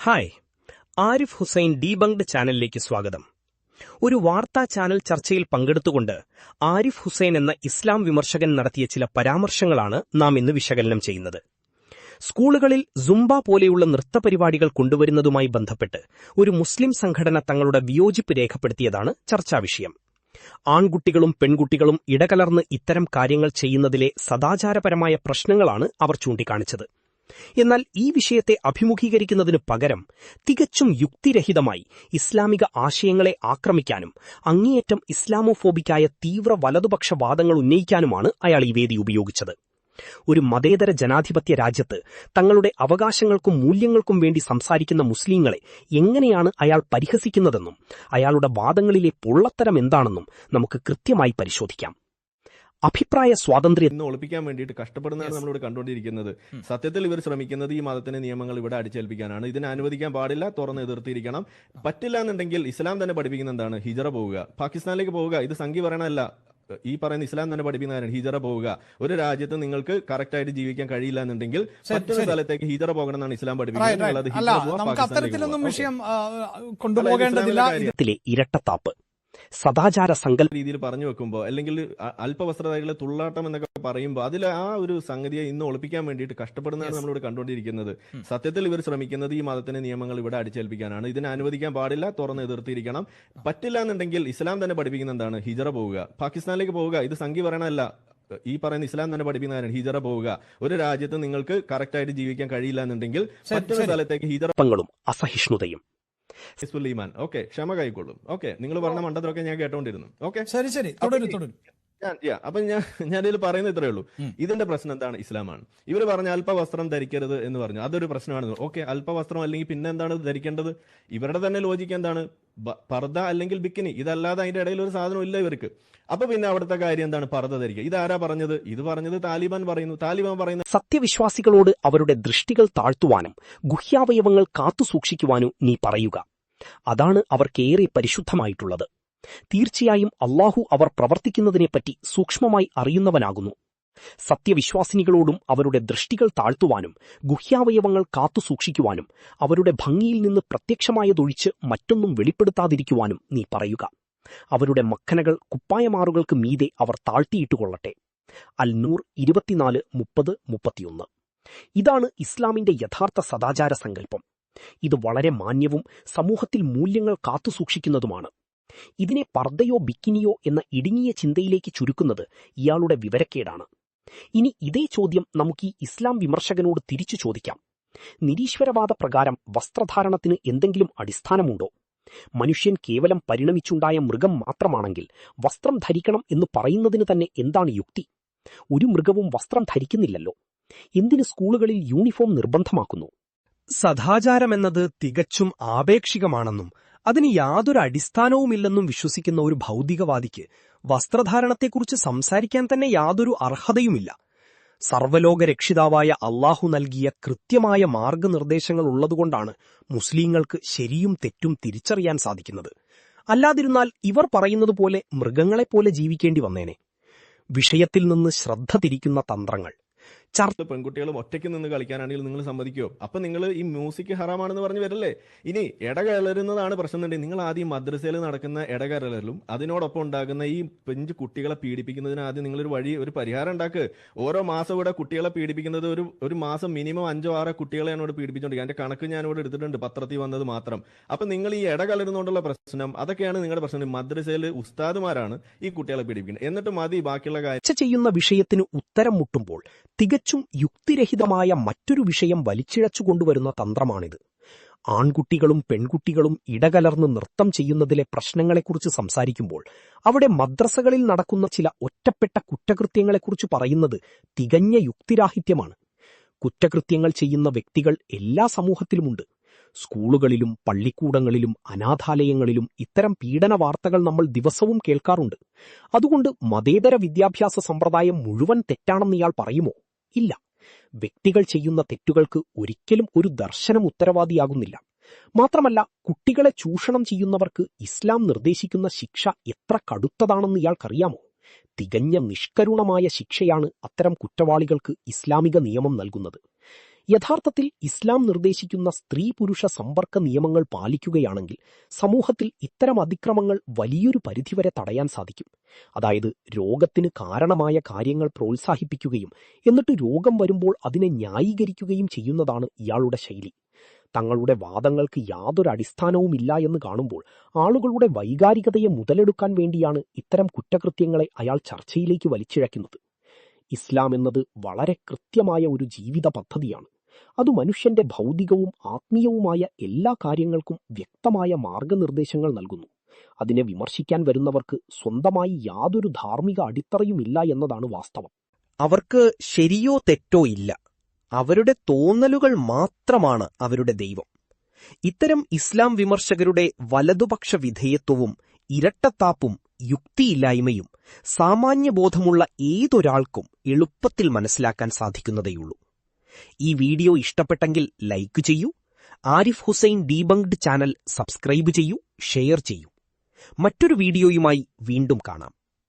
Hi, Arif Hussain ഡീബങ്ക്ഡ് ചാനലിലേക്ക് സ്വാഗതം. ഒരു വാർത്താ ചാനൽ ചർച്ചയിൽ പങ്കെടുത്തുകൊണ്ട് ആരിഫ് ഹുസൈൻ എന്ന ഇസ്ലാം വിമർശകൻ നടത്തിയ ചില പരാമർശങ്ങളാണ് നാം ഇന്ന് വിശകലനം ചെയ്യുന്നത്. സ്കൂളുകളിൽ സുംബ പോലെയുള്ള നൃത്തപരിപാടികൾ കൊണ്ടുവരുന്നതുമായി ബന്ധപ്പെട്ട് ഒരു മുസ്ലിം സംഘടന തങ്ങളുടെ വിയോജിപ്പ് രേഖപ്പെടുത്തിയതാണ് ചർച്ചാവിഷയം. ആൺകുട്ടികളും പെൺകുട്ടികളും ഇടകലർന്ന് ഇത്തരം കാര്യങ്ങൾ ചെയ്യുന്നതിലെ സദാചാരപരമായ പ്രശ്നങ്ങളാണ് അവർ ചൂണ്ടിക്കാണിച്ചത്. എന്നാൽ ഈ വിഷയത്തെ അഭിമുഖീകരിക്കുന്നതിനു പകരം തികച്ചും യുക്തിരഹിതമായി ഇസ്ലാമിക ആശയങ്ങളെ ആക്രമിക്കാനും അങ്ങേയറ്റം ഇസ്ലാമോഫോബിക്കായ തീവ്ര വലതുപക്ഷ വാദങ്ങൾ ഉന്നയിക്കാനുമാണ് അയാൾ ഈ വേദി ഉപയോഗിച്ചത്. ഒരു മതേതര ജനാധിപത്യ രാജ്യത്ത് തങ്ങളുടെ അവകാശങ്ങൾക്കും മൂല്യങ്ങൾക്കും വേണ്ടി സംസാരിക്കുന്ന മുസ്ലിങ്ങളെ എങ്ങനെയാണ് അയാൾ പരിഹസിക്കുന്നതെന്നും അയാളുടെ വാദങ്ങളിലെ പൊള്ളത്തരം എന്താണെന്നും നമുക്ക് കൃത്യമായി പരിശോധിക്കാം. അഭിപ്രായ സ്വാതന്ത്ര്യം ഒളിപ്പിക്കാൻ വേണ്ടിയിട്ട് കഷ്ടപ്പെടുന്നതാണ് നമ്മളിവിടെ കണ്ടുകൊണ്ടിരിക്കുന്നത്. സത്യത്തിൽ ഇവർ ശ്രമിക്കുന്നത് ഈ മതത്തിന്റെ നിയമങ്ങൾ ഇവിടെ അടിച്ചേൽപ്പിക്കാനാണ്. ഇതിനെ അനുവദിക്കാൻ പാടില്ല, തുറന്ന് എതിർത്തിരിക്കണം. പറ്റില്ല എന്നുണ്ടെങ്കിൽ ഇസ്ലാം തന്നെ പഠിപ്പിക്കുന്ന എന്താണ്? ഹിജറ പോവുക, പാകിസ്ഥാനിലേക്ക് പോവുക. ഇത് സംഖ്യ പറയണല്ല, ഈ പറയുന്ന ഇസ്ലാം തന്നെ പഠിപ്പിക്കുന്നതാണ് ഹിജറ പോവുക. ഒരു രാജ്യത്ത് നിങ്ങൾക്ക് കറക്റ്റ് ആയിട്ട് ജീവിക്കാൻ കഴിയില്ല എന്നുണ്ടെങ്കിൽ മറ്റൊരു സ്ഥലത്തേക്ക് ഹിജറ പോകണം എന്നാണ് ഇസ്ലാം പഠിപ്പിക്കുന്നത്. ഇരട്ടത്താപ്പ് സദാചാര സങ്കല്പ രീതിയിൽ പറഞ്ഞു വെക്കുമ്പോൾ അല്ലെങ്കിൽ അല്പവസ്ത്രധാരികളെ തുള്ളാട്ടം എന്നൊക്കെ പറയുമ്പോൾ അതിൽ ആ ഒരു സംഗതിയെ ഇന്ന് ഒളിപ്പിക്കാൻ വേണ്ടിയിട്ട് കഷ്ടപ്പെടുന്നതാണ് നമ്മളിവിടെ കണ്ടുകൊണ്ടിരിക്കുന്നത്. സത്യത്തിൽ ഇവർ ശ്രമിക്കുന്നത് ഈ മതത്തിന്റെ നിയമങ്ങൾ ഇവിടെ അടിച്ചേൽപ്പിക്കാനാണ്. ഇതിനെ അനുവദിക്കാൻ പാടില്ല, തുറന്ന് എതിർത്തിരിക്കണം. പറ്റില്ല എന്നുണ്ടെങ്കിൽ ഇസ്ലാം തന്നെ പഠിപ്പിക്കുന്ന എന്താണ്? ഹിജറ പോവുക, പാകിസ്ഥാനിലേക്ക് പോവുക. ഇത് സംഖ്യ പറയണല്ല, ഈ പറയുന്ന ഇസ്ലാം തന്നെ പഠിപ്പിക്കുന്നതാണ് ഹിജറ പോവുക. ഒരു രാജ്യത്ത് നിങ്ങൾക്ക് കറക്റ്റ് ആയിട്ട് ജീവിക്കാൻ കഴിയില്ല എന്നുണ്ടെങ്കിൽ മറ്റൊരു സ്ഥലത്തേക്ക് ഹിജറ അസഹിഷ്ണുതയും ഓക്കെ, ക്ഷമ കൈക്കൊള്ളും. ഓക്കെ, നിങ്ങൾ പറഞ്ഞ മണ്ടത്തിലൊക്കെ ഞാൻ കേട്ടോണ്ടിരുന്നു. ഓക്കെ, അപ്പൊ ഞാനിതിൽ പറയുന്നത് ഇത്രയേ ഉള്ളൂ. ഇതിന്റെ പ്രശ്നം എന്താണ്? ഇസ്ലാമാണ്. ഇവർ പറഞ്ഞ അല്പവസ്ത്രം ധരിക്കരുത് എന്ന് പറഞ്ഞു, അതൊരു പ്രശ്നമാണ്. ഓക്കെ, അല്പവസ്ത്രം അല്ലെങ്കിൽ പിന്നെ എന്താണ് ധരിക്കേണ്ടത്? ഇവരുടെ തന്നെ ലോജിക്ക് എന്താണ്? പർദ്ദ അല്ലെങ്കിൽ ബിക്കിനി, ഇതല്ലാതെ അതിന്റെ ഇടയിൽ ഒരു സാധനം ഇല്ല ഇവർക്ക്. അപ്പൊ പിന്നെ അവിടുത്തെ കാര്യം എന്താണ്? പർദ്ദ ധരിക്കുക. ഇതാരാ പറഞ്ഞത്? ഇത് പറഞ്ഞത് താലിബാൻ പറയുന്നു. താലിബാൻ പറയുന്നത് സത്യവിശ്വാസികളോട് അവരുടെ ദൃഷ്ടികൾ താഴ്ത്തുവാനും ഗുഹ്യാവയവങ്ങൾ കാത്തുസൂക്ഷിക്കുവാനും നീ പറയുക. അതാണ് അവർക്കേറെ പരിശുദ്ധമായിട്ടുള്ളത്. തീർച്ചയായും അല്ലാഹു അവർ പ്രവർത്തിക്കുന്നതിനെപ്പറ്റി സൂക്ഷ്മമായി അറിയുന്നവനാകുന്നു. സത്യവിശ്വാസിനികളോടും അവരുടെ ദൃഷ്ടികൾ താഴ്ത്തുവാനും ഗുഹ്യാവയവങ്ങൾ കാത്തുസൂക്ഷിക്കുവാനും അവരുടെ ഭംഗിയിൽ നിന്ന് പ്രത്യക്ഷമായതൊഴിച്ച് മറ്റൊന്നും വെളിപ്പെടുത്താതിരിക്കുവാനും നീ പറയുക. അവരുടെ മക്കനകൾ കുപ്പായമാറുകൾക്ക് മീതെ അവർ താഴ്ത്തിയിട്ടുകൊള്ളട്ടെ. അൽ-നൂർ 24:30-31. ഇതാണ് ഇസ്ലാമിന്റെ യഥാർത്ഥ സദാചാര സങ്കല്പം. ഇത് വളരെ മാന്യവും സമൂഹത്തിൽ മൂല്യങ്ങൾ കാത്തുസൂക്ഷിക്കുന്നതുമാണ്. ഇതിനെ പർദ്ദയോ ബിക്കിനിയോ എന്ന ഇടുങ്ങിയ ചിന്തയിലേക്ക് ചുരുക്കുന്നത് ഇയാളുടെ വിവരക്കേടാണ്. ഇനി ഇതേ ചോദ്യം നമുക്ക് ഈ ഇസ്ലാം വിമർശകനോട് തിരിച്ചു ചോദിക്കാം. നിരീശ്വരവാദ പ്രകാരം വസ്ത്രധാരണത്തിന് എന്തെങ്കിലും അടിസ്ഥാനമുണ്ടോ? മനുഷ്യൻ കേവലം പരിണമിച്ചുണ്ടായ മൃഗം മാത്രമാണെങ്കിൽ വസ്ത്രം ധരിക്കണം എന്ന് പറയുന്നതിന് തന്നെ എന്താണ് യുക്തി? ഒരു മൃഗവും വസ്ത്രം ധരിക്കുന്നില്ലല്ലോ. എന്തിന് സ്കൂളുകളിൽ യൂണിഫോം നിർബന്ധമാക്കുന്നു? സദാചാരമെന്നത് തികച്ചും ആപേക്ഷികമാണെന്നും അതിന് യാതൊരു അടിസ്ഥാനവുമില്ലെന്നും വിശ്വസിക്കുന്ന ഒരു ഭൗതികവാദിക്ക് വസ്ത്രധാരണത്തെക്കുറിച്ച് സംസാരിക്കാൻ തന്നെ യാതൊരു അർഹതയുമില്ല. സർവ്വലോക രക്ഷിതാവായ അല്ലാഹു നൽകിയ കൃത്യമായ മാർഗനിർദ്ദേശങ്ങൾ ഉള്ളതുകൊണ്ടാണ് മുസ്ലിങ്ങൾക്ക് ശരിയും തെറ്റും തിരിച്ചറിയാൻ സാധിക്കുന്നത്. അല്ലാതിരുന്നാൽ ഇവർ പറയുന്നതുപോലെ മൃഗങ്ങളെപ്പോലെ ജീവിക്കേണ്ടി വന്നേനെ. വിഷയത്തിൽ നിന്ന് ശ്രദ്ധ തിരിക്കുന്ന തന്ത്രങ്ങൾ. പെൺകുട്ടികളും ഒറ്റയ്ക്ക് നിന്ന് കളിക്കാനാണെങ്കിൽ നിങ്ങൾ സമ്മതിക്കുമോ? അപ്പൊ നിങ്ങൾ ഈ മ്യൂസിക് ഹറാമാണെന്ന് പറഞ്ഞ് വരല്ലേ? ഇനി ഇടകലരുന്നതാണ് പ്രശ്നം എന്നുണ്ടെങ്കിൽ നിങ്ങൾ ആദ്യം മദ്രസയിൽ നടക്കുന്ന ഇടകലരലും അതിനോടൊപ്പം ഉണ്ടാകുന്ന ഈ പെഞ്ച് കുട്ടികളെ പീഡിപ്പിക്കുന്നതിന് ആദ്യം നിങ്ങളൊരു വഴി, ഒരു പരിഹാരം ഉണ്ടാക്കുക. ഓരോ മാസം ഇവിടെ കുട്ടികളെ പീഡിപ്പിക്കുന്നത് ഒരു മാസം മിനിമം 5-6 കുട്ടികളെ എന്നോട് പീഡിപ്പിച്ചുകൊണ്ടിരിക്കുക. അതിന്റെ കണക്ക് ഞാനിവിടെ എടുത്തിട്ടുണ്ട്, പത്രത്തിൽ വന്നത് മാത്രം. അപ്പൊ നിങ്ങൾ ഈ ഇടകലരുന്നോണ്ടുള്ള പ്രശ്നം, അതൊക്കെയാണ് നിങ്ങളുടെ പ്രശ്നം. മദ്രസയിൽ ഉസ്താദുമാരാണ് ഈ കുട്ടികളെ പീഡിപ്പിക്കുന്നത്. എന്നിട്ട് മതി ബാക്കിയുള്ള കാര്യം. ചെയ്യുന്ന വിഷയത്തിന് ഉത്തരം മുട്ടുമ്പോൾ തികച്ചും യുക്തിരഹിതമായ മറ്റൊരു വിഷയം വലിച്ചിഴച്ചു കൊണ്ടുവരുന്ന തന്ത്രമാണിത്. ആൺകുട്ടികളും പെൺകുട്ടികളും ഇടകലർന്ന് നൃത്തം ചെയ്യുന്നതിലെ പ്രശ്നങ്ങളെക്കുറിച്ച് സംസാരിക്കുമ്പോൾ അവിടെ മദ്രസകളിൽ നടക്കുന്ന ചില ഒറ്റപ്പെട്ട കുറ്റകൃത്യങ്ങളെക്കുറിച്ച് പറയുന്നത് തികഞ്ഞ യുക്തിരാഹിത്യമാണ്. കുറ്റകൃത്യങ്ങൾ ചെയ്യുന്ന വ്യക്തികൾ എല്ലാ സമൂഹത്തിലുമുണ്ട്. സ്കൂളുകളിലും പള്ളിക്കൂടങ്ങളിലും അനാഥാലയങ്ങളിലും ഇത്തരം പീഡന വാർത്തകൾ നമ്മൾ ദിവസവും കേൾക്കാറുണ്ട്. അതുകൊണ്ട് മതേതര വിദ്യാഭ്യാസ സമ്പ്രദായം മുഴുവൻ തെറ്റാണെന്ന് ഇയാൾ പറയുമോ? ഇല്ല. വ്യക്തികൾ ചെയ്യുന്ന തെറ്റുകൾക്ക് ഒരിക്കലും ഒരു ദർശനം ഉത്തരവാദിയാകുന്നില്ല. മാത്രമല്ല, കുട്ടികളെ ചൂഷണം ചെയ്യുന്നവർക്ക് ഇസ്ലാം നിർദ്ദേശിക്കുന്ന ശിക്ഷ എത്ര കടുത്തതാണെന്ന് ഇയാൾക്കറിയാമോ? തികഞ്ഞ നിഷ്കരുണമായ ശിക്ഷയാണ് അത്തരം കുറ്റവാളികൾക്ക് ഇസ്ലാമിക നിയമം നൽകുന്നത്. യഥാർത്ഥത്തിൽ ഇസ്ലാം നിർദ്ദേശിക്കുന്ന സ്ത്രീ-പുരുഷ സമ്പർക്ക നിയമങ്ങൾ പാലിക്കുകയാണെങ്കിൽ സമൂഹത്തിൽ ഇത്തരം അതിക്രമങ്ങൾ വലിയൊരു പരിധിവരെ തടയാൻ സാധിക്കും. അതായത് രോഗത്തിന് കാരണമായ കാര്യങ്ങൾ പ്രോത്സാഹിപ്പിക്കുകയും എന്നിട്ട് രോഗം വരുമ്പോൾ അതിനെ ന്യായീകരിക്കുകയും ചെയ്യുന്നതാണ് ഇയാളുടെ ശൈലി. തങ്ങളുടെ വാദങ്ങൾക്ക് യാതൊരു അടിസ്ഥാനവുമില്ല എന്ന് കാണുമ്പോൾ ആളുകളുടെ വൈകാരികതയെ മുതലെടുക്കാൻ വേണ്ടിയാണ് ഇത്തരം കുറ്റകൃത്യങ്ങളെ അയാൾ ചർച്ചയിലേക്ക് വലിച്ചിഴക്കുന്നത്. ഇസ്ലാം എന്നത് വളരെ കൃത്യമായ ഒരു ജീവിത പദ്ധതിയാണ്. അത് മനുഷ്യന്റെ ഭൗതികവും ആത്മീയവുമായ എല്ലാ കാര്യങ്ങൾക്കും വ്യക്തമായ മാർഗനിർദ്ദേശങ്ങൾ നൽകുന്നു. അതിനെ വിമർശിക്കാൻ വരുന്നവർക്ക് സ്വന്തമായി യാതൊരു ധാർമ്മിക അടിത്തറയുമില്ല എന്നതാണ് വാസ്തവം. അവർക്ക് ശരിയോ തെറ്റോ ഇല്ല. അവരുടെ തോന്നലുകൾ മാത്രമാണ് അവരുടെ ദൈവം. ഇത്തരം ഇസ്ലാം വിമർശകരുടെ വലതുപക്ഷ വിധേയത്വവും ഇരട്ടത്താപ്പും യുക്തിയില്ലായ്മയും സാമാന്യബോധമുള്ള ഏതൊരാൾക്കും എളുപ്പത്തിൽ മനസ്സിലാക്കാൻ സാധിക്കുന്നതേയുള്ളൂ. ഈ വീഡിയോ ഇഷ്ടപ്പെട്ടെങ്കിൽ ലൈക്ക് ചെയ്യൂ. ആരിഫ് ഹുസൈൻ ഡീബങ്ക്ഡ് ചാനൽ സബ്സ്ക്രൈബ് ചെയ്യൂ, ഷെയർ ചെയ്യൂ. മറ്റൊരു വീഡിയോയുമായി വീണ്ടും കാണാം.